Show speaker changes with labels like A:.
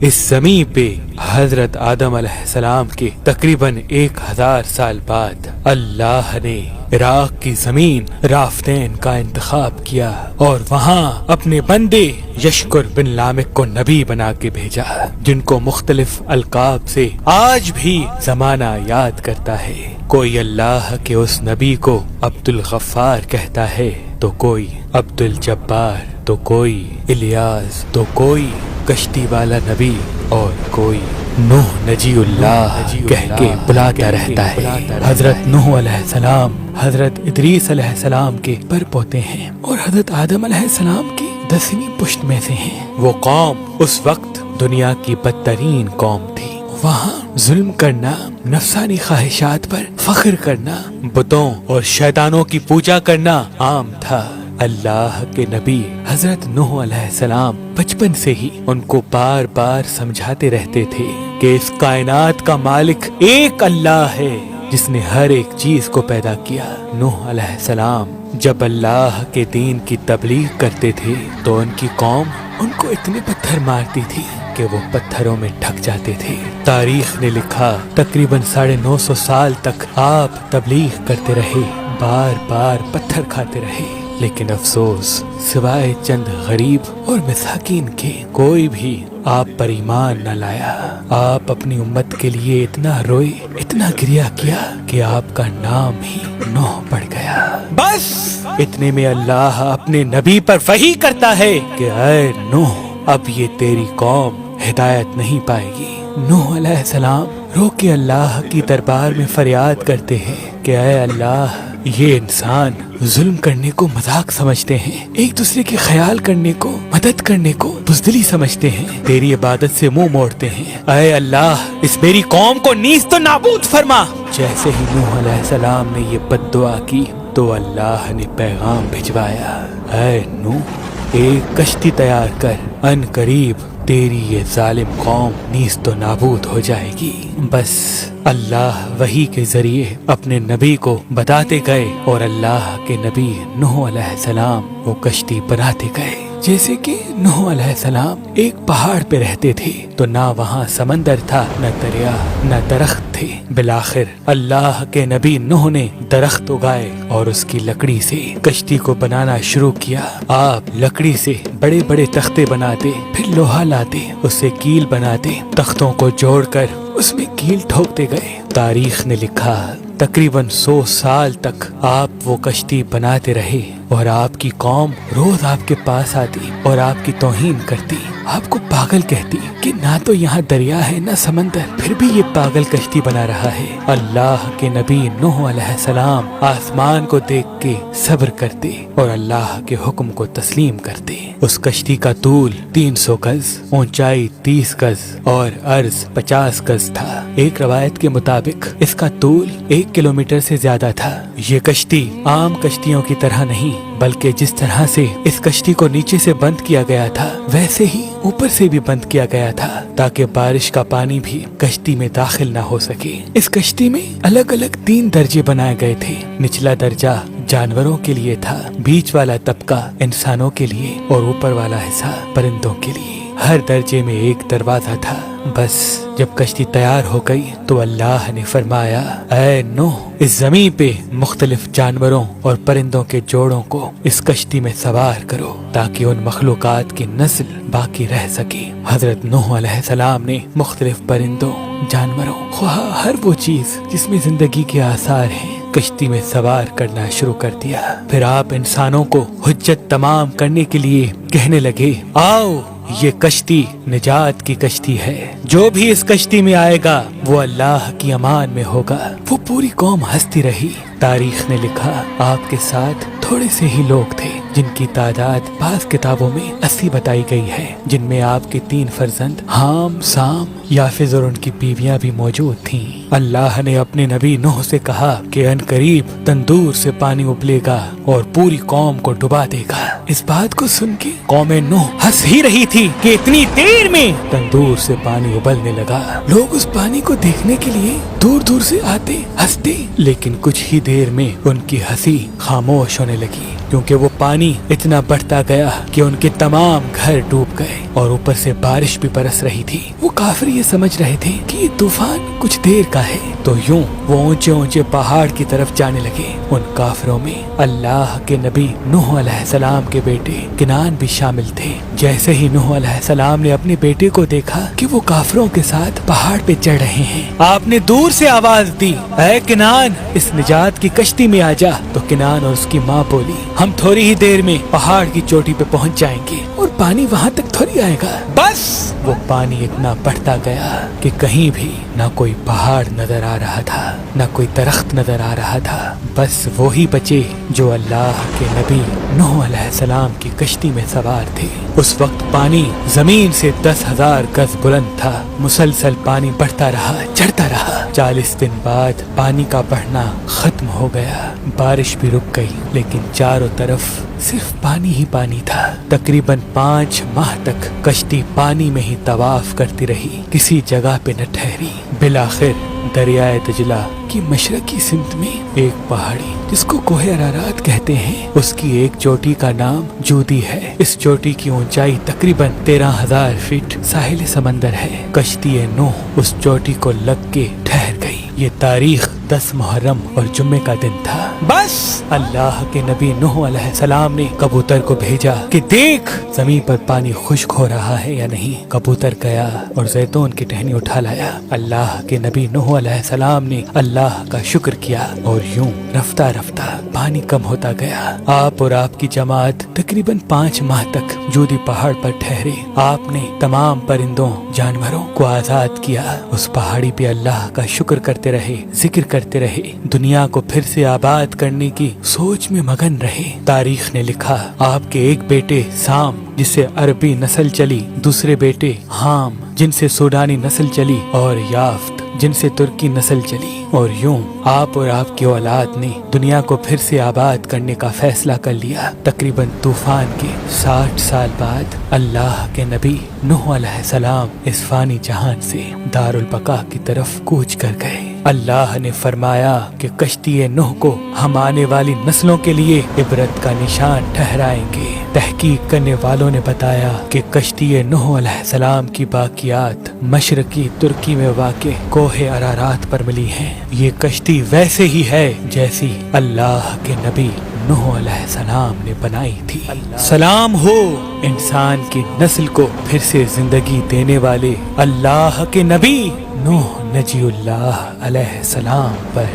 A: इस ज़मीन पे हजरत आदम अलैहिस्सलाम के तकरीबन 1000 साल बाद अल्लाह ने इराक की जमीन राफ्तेन का इंतखाब किया और वहाँ अपने बंदे यशकुर बिन लामिक को नबी बना के भेजा, जिनको मुख्तलिफ अलकाब से आज भी जमाना याद करता है। कोई अल्लाह के उस नबी को अब्दुल गफ्फार कहता है, तो कोई अब्दुल जब्बार, तो कोई इलियास, तो कोई कश्ती वाला नबी और कोई नूह नजीउल्लाह कह के बुलाता रहता है। हजरत नूह अलैहिस्सलाम हजरत इदरीस अलैहिस्सलाम के परपोते हैं और हजरत आदम अलैहिस्सलाम की 10वीं पुश्त में से हैं। वो कौम उस वक्त दुनिया की बदतरीन कौम थी। वहाँ जुल्म करना, नफसानी ख्वाहिशात पर फख्र करना, बुतों और शैतानों की पूजा करना आम था। अल्लाह के नबी हजरत नूह अलैहिस्सलाम बचपन से ही उनको बार बार समझाते रहते थे कि इस कायनात का मालिक एक अल्लाह है जिसने हर एक चीज को पैदा किया। नूह अलैहिस्सलाम जब अल्लाह के दीन की तबलीग करते थे तो उनकी कौम उनको इतने पत्थर मारती थी कि वो पत्थरों में ढक जाते थे। तारीख ने लिखा तकरीबन 950 साल तक आप तबलीग करते रहे, बार बार पत्थर खाते रहे, लेकिन अफसोस सिवाय चंद गरीब और मिसाकीन के कोई भी आप पर ईमान न लाया। आप अपनी उम्मत के लिए इतना रोए, इतना गिरिया किया कि आपका नाम ही नूह पड़ गया। बस इतने में अल्लाह अपने नबी पर वही करता है कि ऐ नूह, अब ये तेरी कौम हिदायत नहीं पाएगी। नूह अलैहिस्सलाम रो के अल्लाह की दरबार में फरियाद करते हैं कि ऐ अल्लाह, ये इंसान जुल्म करने को मजाक समझते हैं, एक दूसरे के ख्याल करने को, मदद करने को बुज़दिली समझते हैं, तेरी इबादत से मुंह मोड़ते हैं। ऐ अल्लाह, इस मेरी कौम को नीज़ तो नाबूद फरमा। जैसे ही नूह अलैहिस्सलाम ने ये बद्दुआ की तो अल्लाह ने पैगाम भिजवाया, ऐ नूह, एक कश्ती तैयार कर, अन करीब तेरी ये जालिम कौम नीज़ तो नाबूद हो जाएगी। बस अल्लाह वही के जरिए अपने नबी को बताते गए और अल्लाह के नबी नूह अलैहिस्सलाम वो कश्ती बनाते गए। जैसे कि नूह अलैहिस्सलाम एक पहाड़ पे रहते थे तो ना वहाँ समंदर था, न दरिया, न दरख्त थे। बिलाखिर अल्लाह के नबी नूह ने दरख्त उगाए और उसकी लकड़ी से कश्ती को बनाना शुरू किया। आप लकड़ी से बड़े बड़े तख्ते बनाते, फिर लोहा लाते, उससे कील बनाते, तख्तों को जोड़कर उसमें कील ठोकते गए। तारीख ने लिखा तकरीबन 100 साल तक आप वो कश्ती बनाते रहे और आपकी कौम रोज आपके पास आती और आपकी तौहीन करती, आपको पागल कहती कि ना तो यहाँ दरिया है ना समंदर, फिर भी ये पागल कश्ती बना रहा है। अल्लाह के नबी नूह अलैहिस्सलाम आसमान को देख के सब्र करते और अल्लाह के हुक्म को तस्लीम करते। उस कश्ती का तूल 300 गज, ऊंचाई 30 गज और अर्ज 50 गज था। एक रवायत के मुताबिक इसका तूल 1 किलोमीटर से ज्यादा था। ये कश्ती आम कश्तियों की तरह नहीं, बल्कि जिस तरह से इस कश्ती को नीचे से बंद किया गया था वैसे ही ऊपर से भी बंद किया गया था ताकि बारिश का पानी भी कश्ती में दाखिल ना हो सके। इस कश्ती में अलग अलग 3 दर्जे बनाए गए थे। निचला दर्जा जानवरों के लिए था, बीच वाला तबका इंसानों के लिए और ऊपर वाला हिस्सा परिंदों के लिए। हर दर्जे में एक दरवाजा था। बस जब कश्ती तैयार हो गई तो अल्लाह ने फरमाया, ऐ नूह, इस जमीन पे मुख्तलिफ जानवरों और परिंदों के जोड़ों को इस कश्ती में सवार करो ताकि उन मखलूकात की नस्ल बाकी रह सके। हजरत नूह अलैहिस्सलाम ने मुख्तलिफ परिंदों, जानवरों, हर वो चीज जिसमें जिंदगी के आसार हैं, कश्ती में सवार करना शुरू कर दिया। फिर आप इंसानों को हुज्जत तमाम करने के लिए कहने लगे, आओ, ये कश्ती निजात की कश्ती है, जो भी इस कश्ती में आएगा वो अल्लाह की अमान में होगा। वो पूरी कौम हंसती रही। तारीख ने लिखा आपके साथ थोड़े से ही लोग थे जिनकी तादाद बाज़ किताबों में 80 बताई गई है, जिनमें आपके 3 फर्जंद हाम, साम, याफिज और उनकी बीवियां भी मौजूद थीं। अल्लाह ने अपने नबी नूह से कहा कि अनकरीब तंदूर से पानी उबलेगा और पूरी कौम को डुबा देगा। इस बात को सुन के कौम नूह हंस ही रही थी कि इतनी देर में तंदूर से पानी उबलने लगा। लोग उस पानी को देखने के लिए दूर दूर से आते, हंसते, लेकिन कुछ ही देर में उनकी हंसी खामोश होने लगी क्योंकि वो पानी पानी इतना बढ़ता गया कि उनके तमाम घर डूब गए और ऊपर से बारिश भी बरस रही थी। वो काफिर ये समझ रहे थे कि ये तूफान कुछ देर का है, तो यूं वो ऊंचे ऊंचे पहाड़ की तरफ जाने लगे। उन काफिरों में अल्लाह के नबी नूह अलैहिस्सलाम के बेटे किनान भी शामिल थे। जैसे ही नूह अलैहिस्सलाम ने अपने बेटे को देखा कि वो काफिरों के साथ पहाड़ पे चढ़ रहे हैं, आपने दूर से आवाज दी, ऐ किनान, इस निजात की कश्ती में आ जा। तो किनान और उसकी माँ बोली, हम थोड़ी ही देर में पहाड़ की चोटी पे पहुँच जाएंगे और पानी वहाँ तक थोड़ी आएगा। बस वो पानी इतना बढ़ता गया कि कहीं भी ना कोई पहाड़ नजर आ रहा था, ना कोई दरख्त नजर आ रहा था। बस वो ही बचे जो अल्लाह के नबी नूह अलैहिस्सलाम की कश्ती में सवार थे। उस वक्त पानी जमीन से 10,000 गज बुलंद था। मुसलसल पानी बढ़ता रहा, चढ़ता रहा। 40 दिन बाद पानी का बढ़ना खत्म हो गया, बारिश भी रुक गई, लेकिन चारों तरफ सिर्फ पानी ही पानी था। तकरीबन 5 माह तक कश्ती पानी में ही तवाफ करती रही, किसी जगह पे न ठहरी। बिलाखिर दरियाए दजला की मशरकी सिमत में एक पहाड़ी जिसको कोहे अरारात कहते हैं, उसकी एक चोटी का नाम जूदी है। इस चोटी की ऊंचाई तकरीबन 13,000 फीट साहिल समंदर है। कश्ती नूह उस चोटी को लग के ठहर गई। ये तारीख 10 मुहर्रम और जुम्मे का दिन था। बस अल्लाह के नबी नूह अलैहिस्सलाम ने कबूतर को भेजा कि देख जमीन पर पानी खुश्क हो रहा है या नहीं। कबूतर गया और जैतून की टहनी उठा लाया। अल्लाह के नबी नूह अलैहिस्सलाम ने अल्लाह का शुक्र किया और यूं रफ्ता रफ्ता पानी कम होता गया। आप और आपकी जमात तकरीबन 5 माह तक जूदी पहाड़ पर ठहरे। आपने तमाम परिंदों जानवरों को आजाद किया। उस पहाड़ी पे अल्लाह का शुक्र करते रहे, जिक्र करते रहे, दुनिया को फिर से आबाद करने की सोच में मगन रहे। तारीख ने लिखा, आपके एक बेटे साम जिससे अरबी नस्ल चली, दूसरे बेटे हाम जिनसे सूडानी नस्ल चली, और याफ्त जिनसे तुर्की नस्ल चली, और यूं आप और आपकी औलाद ने दुनिया को फिर से आबाद करने का फैसला कर लिया। तकरीबन तूफान के 60 साल बाद अल्लाह के नबी नूह अलैहिस्सलाम इस फानी जहान से दारुल बका की तरफ कूच कर गए। अल्लाह ने फरमाया कि कश्ती नूह को हम आने वाली नस्लों के लिए इबरत का निशान ठहराएंगे। तहकीक करने वालों ने बताया कि कश्ती नूह अलैहिस्सलाम की बाकियात मशरकी तुर्की में वाक़े कोहे अरारात पर मिली हैं। ये कश्ती वैसे ही है जैसी अल्लाह के नबी नूह अलैहिस्सलाम ने बनाई थी। सलाम हो इंसान की नस्ल को फिर से जिंदगी देने वाले अल्लाह के नबी नूह नजीउल्लाह अलैहिस्सलाम पर।